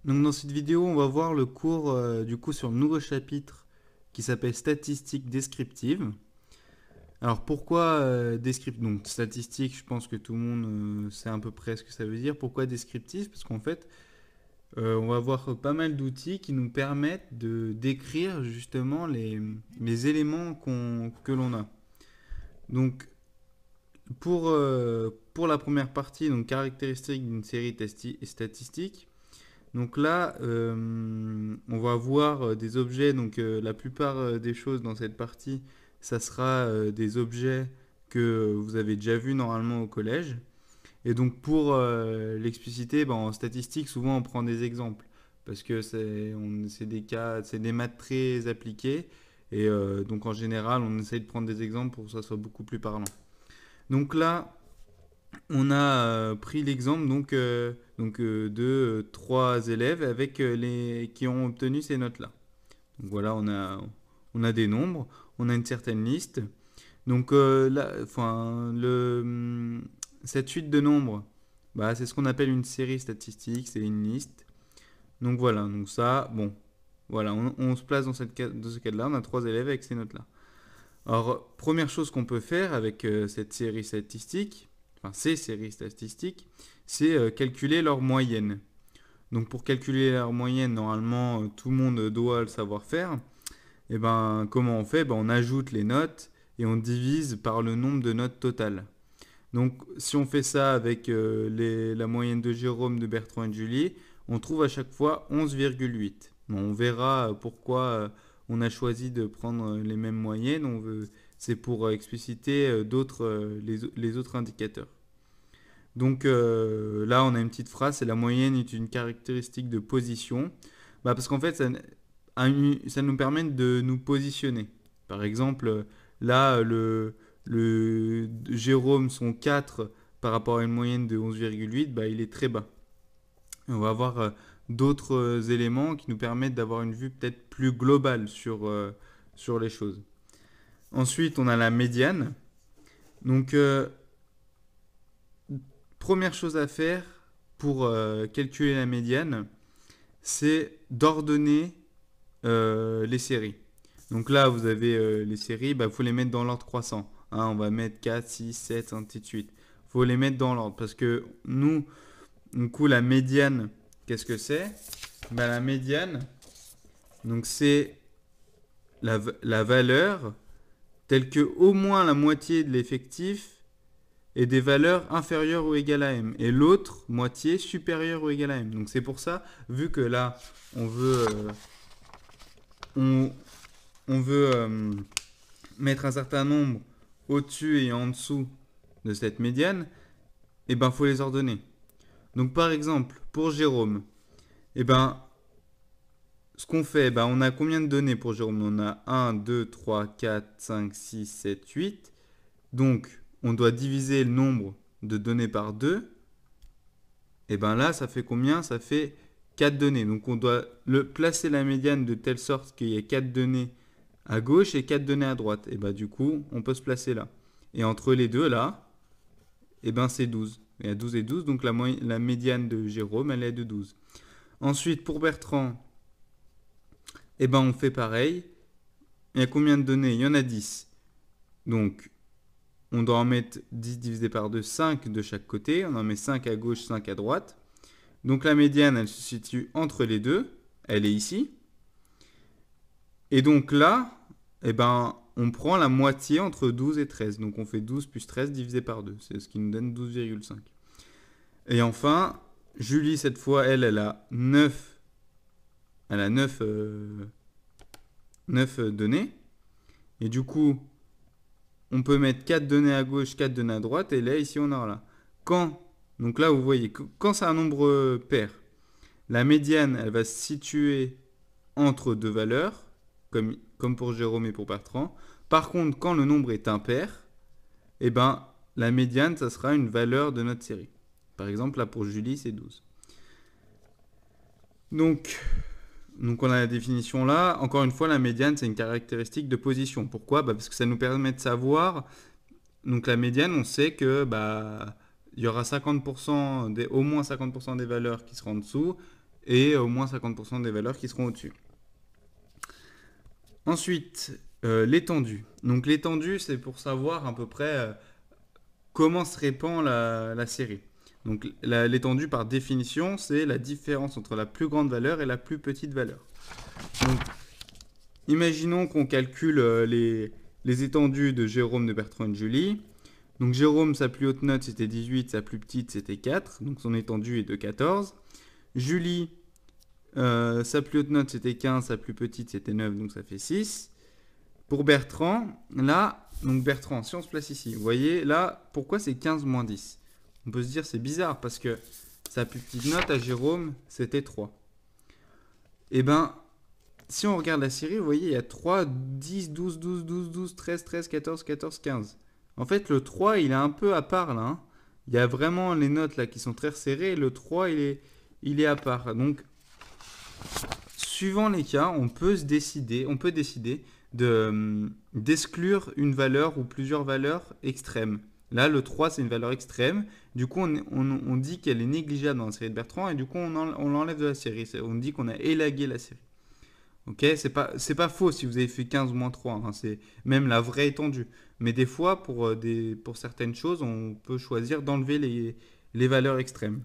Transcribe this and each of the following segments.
Donc dans cette vidéo, on va voir le cours du coup sur le nouveau chapitre qui s'appelle statistiques descriptives. Alors pourquoi donc statistique, je pense que tout le monde sait à peu près ce que ça veut dire. Pourquoi descriptif? Parce qu'en fait, on va voir pas mal d'outils qui nous permettent de décrire justement les éléments que l'on a. Donc pour la première partie, donc caractéristiques d'une série statistique. Donc là, on va voir des objets. Donc la plupart des choses dans cette partie, ça sera des objets que vous avez déjà vus normalement au collège. Et donc pour l'expliciter, ben, en statistique, souvent on prend des exemples. Parce que c'est des cas, c'est des maths très appliqués. Et donc en général, on essaye de prendre des exemples pour que ça soit beaucoup plus parlant. Donc là, on a pris l'exemple de trois élèves avec qui ont obtenu ces notes-là. Donc voilà, on a des nombres, on a une certaine liste. Donc cette suite de nombres, bah, c'est ce qu'on appelle une série statistique, c'est une liste. Donc voilà, donc ça, bon, voilà, on se place dans ce cadre-là, on a trois élèves avec ces notes-là. Alors, première chose qu'on peut faire avec cette série statistique, enfin ces séries statistiques, c'est calculer leur moyenne. Donc pour calculer leur moyenne, normalement tout le monde doit le savoir faire. Et ben comment on fait? Ben, on ajoute les notes et on divise par le nombre de notes totales. Donc si on fait ça avec la moyenne de Jérôme, de Bertrand et de Julie, on trouve à chaque fois 11,8. Bon, on verra pourquoi on a choisi de prendre les mêmes moyennes. C'est pour expliciter les autres indicateurs. Donc là, on a une petite phrase, c'est la moyenne est une caractéristique de position. Bah, parce qu'en fait, ça nous permet de nous positionner. Par exemple, là, le Jérôme, son 4 par rapport à une moyenne de 11,8, bah, il est très bas. On va avoir d'autres éléments qui nous permettent d'avoir une vue peut-être plus globale sur les choses. Ensuite, on a la médiane. Donc, première chose à faire pour calculer la médiane, c'est d'ordonner les séries. Donc là, vous avez les séries, il faut les mettre dans l'ordre croissant. Hein, on va mettre 4, 6, 7, ainsi de suite. Il faut les mettre dans l'ordre parce que nous, du coup, la médiane, qu'est-ce que c'est? La médiane, donc c'est la valeur telle que au moins la moitié de l'effectif est des valeurs inférieures ou égales à m, et l'autre moitié supérieure ou égale à m. Donc c'est pour ça, vu que là, on veut, on veut mettre un certain nombre au-dessus et en dessous de cette médiane, et ben faut les ordonner. Donc par exemple, pour Jérôme, et ben ce qu'on fait, ben, on a combien de données pour Jérôme? On a 1, 2, 3, 4, 5, 6, 7, 8. Donc, on doit diviser le nombre de données par 2. Et bien là, ça fait combien? Ça fait 4 données. Donc, on doit placer la médiane de telle sorte qu'il y ait 4 données à gauche et 4 données à droite. Et bien du coup, on peut se placer là. Et entre les deux, là, et ben c'est 12. Il y a 12 et 12, donc la médiane de Jérôme, elle est de 12. Ensuite, pour Bertrand, et ben on fait pareil. Il y a combien de données? Il y en a 10. Donc, on doit en mettre 10 divisé par 2, 5 de chaque côté. On en met 5 à gauche, 5 à droite. Donc la médiane, elle se situe entre les deux. Elle est ici. Et donc là, eh ben, on prend la moitié entre 12 et 13. Donc on fait 12 plus 13 divisé par 2. C'est ce qui nous donne 12,5. Et enfin, Julie, cette fois, elle a 9. Elle a 9 données. Et du coup, on peut mettre 4 données à gauche, 4 données à droite, et là, ici, on aura là. Donc là, vous voyez, quand c'est un nombre pair, la médiane, elle va se situer entre deux valeurs, comme pour Jérôme et pour Bertrand. Par contre, quand le nombre est impair, eh ben, la médiane, ça sera une valeur de notre série. Par exemple, là, pour Julie, c'est 12. Donc on a la définition là. Encore une fois, la médiane, c'est une caractéristique de position. Pourquoi? Parce que ça nous permet de savoir. Donc la médiane, on sait que il y aura 50% au moins 50% des valeurs qui seront en dessous et au moins 50% des valeurs qui seront au-dessus. Ensuite, l'étendue. Donc l'étendue, c'est pour savoir à peu près comment se répand la série. Donc l'étendue, par définition, c'est la différence entre la plus grande valeur et la plus petite valeur. Donc, imaginons qu'on calcule les étendues de Jérôme, de Bertrand et de Julie. Donc Jérôme, sa plus haute note, c'était 18, sa plus petite, c'était 4. Donc son étendue est de 14. Julie, sa plus haute note, c'était 15, sa plus petite, c'était 9, donc ça fait 6. Pour Bertrand, là, donc Bertrand, si on se place ici, vous voyez, là, pourquoi c'est 15 moins 10? On peut se dire c'est bizarre, parce que sa plus petite note à Jérôme, c'était 3. Et ben, si on regarde la série, vous voyez, il y a 3, 10, 12, 12, 12, 12, 13, 13, 14, 14, 15. En fait, le 3, il est un peu à part, là. Hein. Il y a vraiment les notes, là, qui sont très resserrées, et le 3, il est à part. Donc, suivant les cas, on peut décider d'exclure une valeur ou plusieurs valeurs extrêmes. Là, le 3, c'est une valeur extrême. Du coup, on dit qu'elle est négligeable dans la série de Bertrand, et du coup, on l'enlève de la série. On dit qu'on a élagué la série. Ok, c'est pas faux si vous avez fait 15 moins 3, hein, c'est même la vraie étendue. Mais des fois, pour certaines choses, on peut choisir d'enlever les valeurs extrêmes.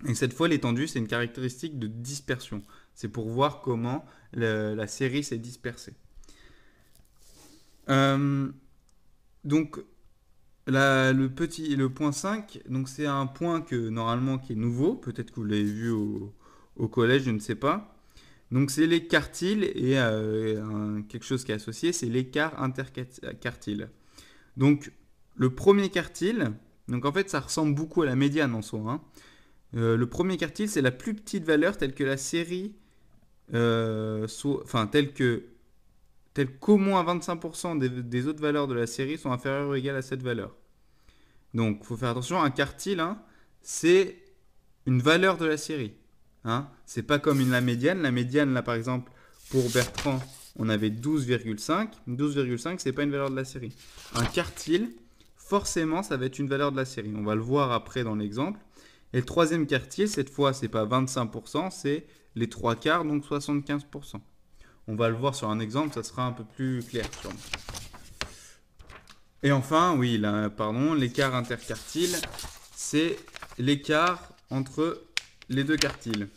Et cette fois, l'étendue, c'est une caractéristique de dispersion. C'est pour voir comment la série s'est dispersée. Donc, le point 5, donc c'est un point normalement qui est nouveau. Peut-être que vous l'avez vu au collège, je ne sais pas. Donc c'est les quartiles et quelque chose qui est associé, c'est l'écart interquartile. Donc le premier quartile, donc en fait ça ressemble beaucoup à la médiane en soi. Hein. Le premier quartile, c'est la plus petite valeur telle que la série, telle qu'au moins 25% des autres valeurs de la série sont inférieures ou égales à cette valeur. Donc il faut faire attention, un quartile, hein, c'est une valeur de la série. Hein, c'est pas comme la médiane. La médiane, là, par exemple, pour Bertrand, on avait 12,5. 12,5, c'est pas une valeur de la série. Un quartile, forcément, ça va être une valeur de la série. On va le voir après dans l'exemple. Et le troisième quartile, cette fois, c'est pas 25%, c'est les 3 quarts, donc 75%. On va le voir sur un exemple, ça sera un peu plus clair, sûrement. Et enfin, oui, là, pardon, l'écart interquartile, c'est l'écart entre les deux quartiles.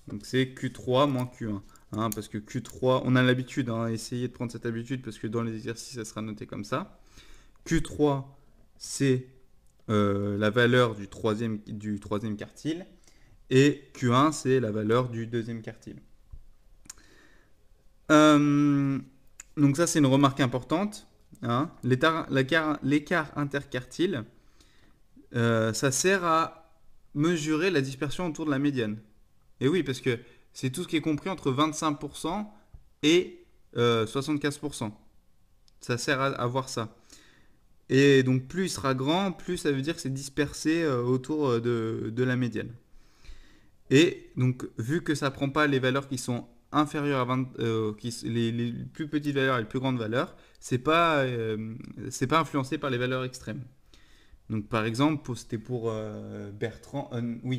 Donc c'est Q3 moins Q1. Hein, parce que Q3, on a l'habitude, hein, essayez de prendre cette habitude parce que dans les exercices, ça sera noté comme ça. Q3, c'est la valeur du troisième quartile. Et Q1, c'est la valeur du deuxième quartile. Donc ça, c'est une remarque importante. Hein. L'écart interquartile, ça sert à mesurer la dispersion autour de la médiane. Et oui, parce que c'est tout ce qui est compris entre 25% et 75%. Ça sert à voir ça. Et donc plus il sera grand, plus ça veut dire que c'est dispersé autour de la médiane. Et donc vu que ça ne prend pas les valeurs qui sont inférieures à 20, les plus petites valeurs et les plus grandes valeurs, c'est pas influencé par les valeurs extrêmes. Donc par exemple, c'était pour Bertrand,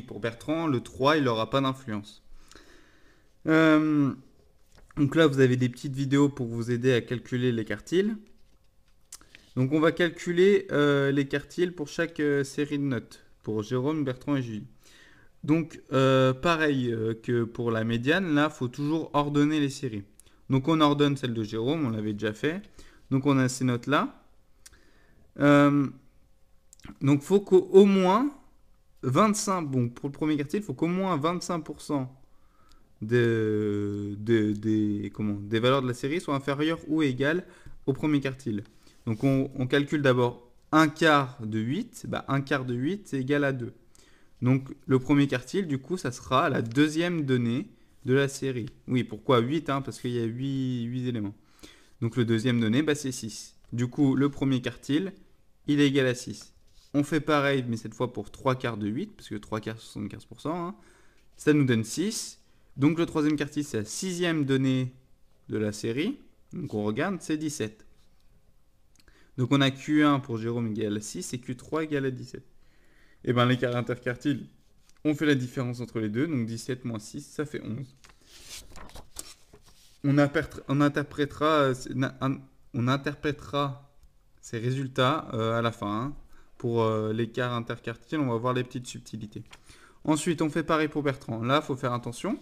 pour Bertrand, le 3, il n'aura pas d'influence. Donc là, vous avez des petites vidéos pour vous aider à calculer les quartiles. Donc on va calculer les quartiles pour chaque série de notes, pour Jérôme, Bertrand et Julie. Donc pareil que pour la médiane, là, il faut toujours ordonner les séries. Donc on ordonne celle de Jérôme, on l'avait déjà fait. Donc on a ces notes-là. Donc il faut qu'au moins 25, bon pour le premier quartile, il faut qu'au moins 25% des valeurs de la série soient inférieures ou égales au premier quartile. Donc on calcule d'abord un quart de 8, un quart de 8 c'est égal à 2. Donc le premier quartile, du coup, ça sera la deuxième donnée de la série. Oui, pourquoi 8 hein, parce qu'il y a 8 éléments. Donc le deuxième donnée, c'est 6. Du coup, le premier quartile, il est égal à 6. On fait pareil, mais cette fois pour 3 quarts de 8, parce que 3 quarts, 75%. Hein. Ça nous donne 6. Donc le troisième quartile, c'est la sixième donnée de la série. Donc on regarde, c'est 17. Donc on a Q1 pour Jérôme égal à 6 et Q3 égal à 17. Et bien l'écart interquartile, On fait la différence entre les deux, donc 17 moins 6, ça fait 11. On interprétera, on interprétera ces résultats à la fin. Hein. Pour l'écart interquartile, on va voir les petites subtilités. Ensuite, on fait pareil pour Bertrand. Là, il faut faire attention.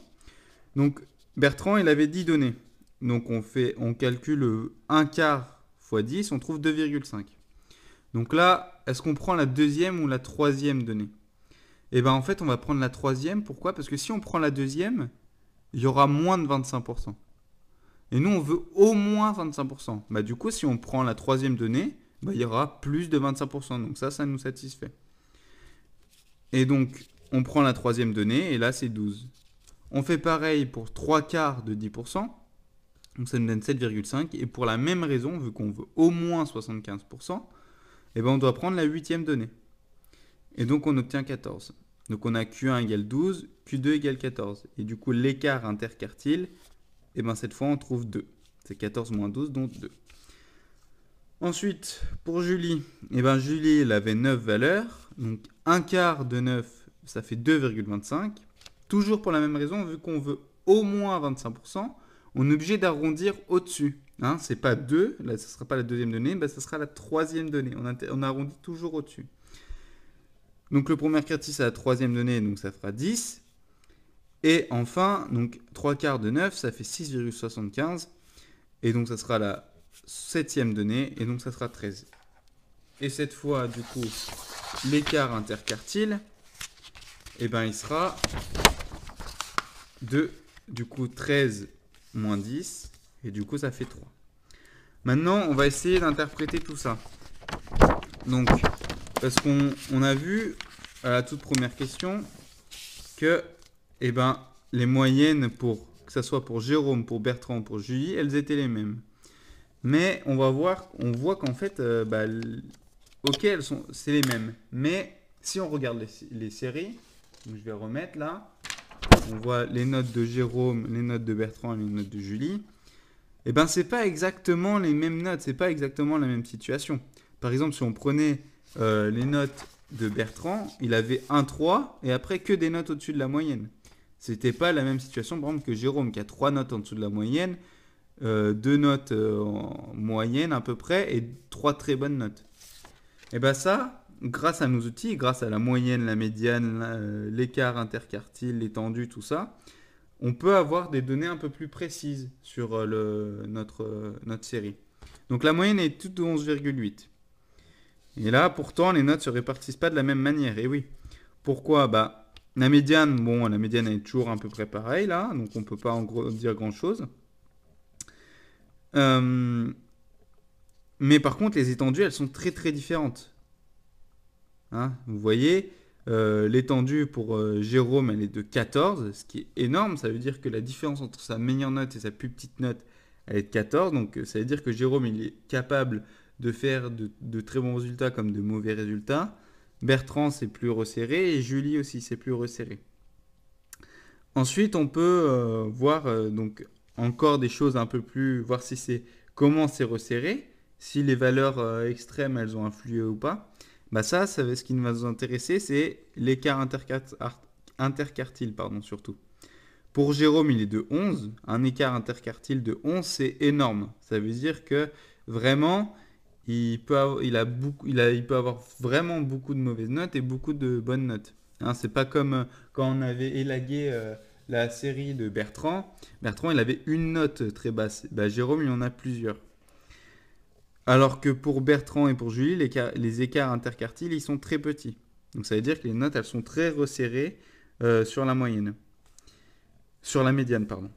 Donc, Bertrand, il avait 10 données. Donc, on calcule 1 quart fois 10, on trouve 2,5. Donc là, est-ce qu'on prend la deuxième ou la troisième donnée? Eh bien, en fait, on va prendre la troisième. Pourquoi? Parce que si on prend la deuxième, il y aura moins de 25%. Et nous, on veut au moins 25%. Bah, du coup, si on prend la troisième donnée, bah, il y aura plus de 25%. Donc ça nous satisfait. Et donc, on prend la troisième donnée, et là, c'est 12. On fait pareil pour 3 quarts de 10%. Donc ça nous donne 7,5. Et pour la même raison, vu qu'on veut au moins 75%, eh ben, on doit prendre la huitième donnée. Et donc, on obtient 14. Donc, on a Q1 égale 12, Q2 égale 14. Et du coup, l'écart interquartile, et ben cette fois on trouve 2. C'est 14 moins 12, donc 2. Ensuite, pour Julie, et ben Julie elle avait 9 valeurs. Donc 1 quart de 9, ça fait 2,25. Toujours pour la même raison, vu qu'on veut au moins 25%, on est obligé d'arrondir au-dessus. Hein, c'est pas 2, là ce ne sera pas la deuxième donnée, ben, ce sera la troisième donnée. On arrondit toujours au-dessus. Donc le premier quartile c'est la troisième donnée, donc ça fera 10. Et enfin, donc 3 quarts de 9, ça fait 6,75. Et donc, ça sera la septième donnée. Et donc, ça sera 13. Et cette fois, du coup, l'écart interquartile, eh ben, il sera de, du coup, 13 moins 10. Et du coup, ça fait 3. Maintenant, on va essayer d'interpréter tout ça. Donc, parce qu'on a vu à la toute première question que eh ben, les moyennes, que ce soit pour Jérôme, pour Bertrand, pour Julie, elles étaient les mêmes. Mais on voit qu'en fait, ok, c'est les mêmes. Mais si on regarde les séries, donc je vais remettre là, on voit les notes de Jérôme, les notes de Bertrand et les notes de Julie. Eh ben, c'est pas exactement les mêmes notes, c'est pas exactement la même situation. Par exemple, si on prenait les notes de Bertrand, il avait 1, 3 et après que des notes au-dessus de la moyenne. C'était pas la même situation, par exemple, que Jérôme qui a 3 notes en dessous de la moyenne, 2 notes en moyenne à peu près et 3 très bonnes notes. Et bien ça, grâce à nos outils, grâce à la moyenne, la médiane, l'écart interquartile, l'étendue, tout ça, on peut avoir des données un peu plus précises sur notre série. Donc la moyenne est toute de 11,8. Et là, pourtant, les notes ne se répartissent pas de la même manière. Et oui. Pourquoi? Bah, la médiane, la médiane est toujours à peu près pareille, là. Donc, on ne peut pas en gros dire grand-chose. Mais par contre, les étendues, elles sont très, très différentes. Hein, vous voyez, l'étendue pour Jérôme, elle est de 14, ce qui est énorme. Ça veut dire que la différence entre sa meilleure note et sa plus petite note, elle est de 14. Donc, ça veut dire que Jérôme, il est capable de faire de très bons résultats comme de mauvais résultats. Bertrand, c'est plus resserré et Julie aussi, c'est plus resserré. Ensuite, on peut voir donc encore des choses un peu plus, voir si c'est comment c'est resserré, si les valeurs extrêmes, elles ont influé ou pas. Bah ça, ce qui va nous intéresser, c'est l'écart interquartile, surtout. Pour Jérôme, il est de 11. Un écart interquartile de 11, c'est énorme. Ça veut dire que vraiment, il peut avoir vraiment beaucoup de mauvaises notes et beaucoup de bonnes notes. Hein, c'est pas comme quand on avait élagué la série de Bertrand. Bertrand, il avait une note très basse. Bah, Jérôme, il en a plusieurs. Alors que pour Bertrand et pour Julie, les écarts interquartiles, ils sont très petits. Donc ça veut dire que les notes, elles sont très resserrées sur la moyenne. Sur la médiane, pardon.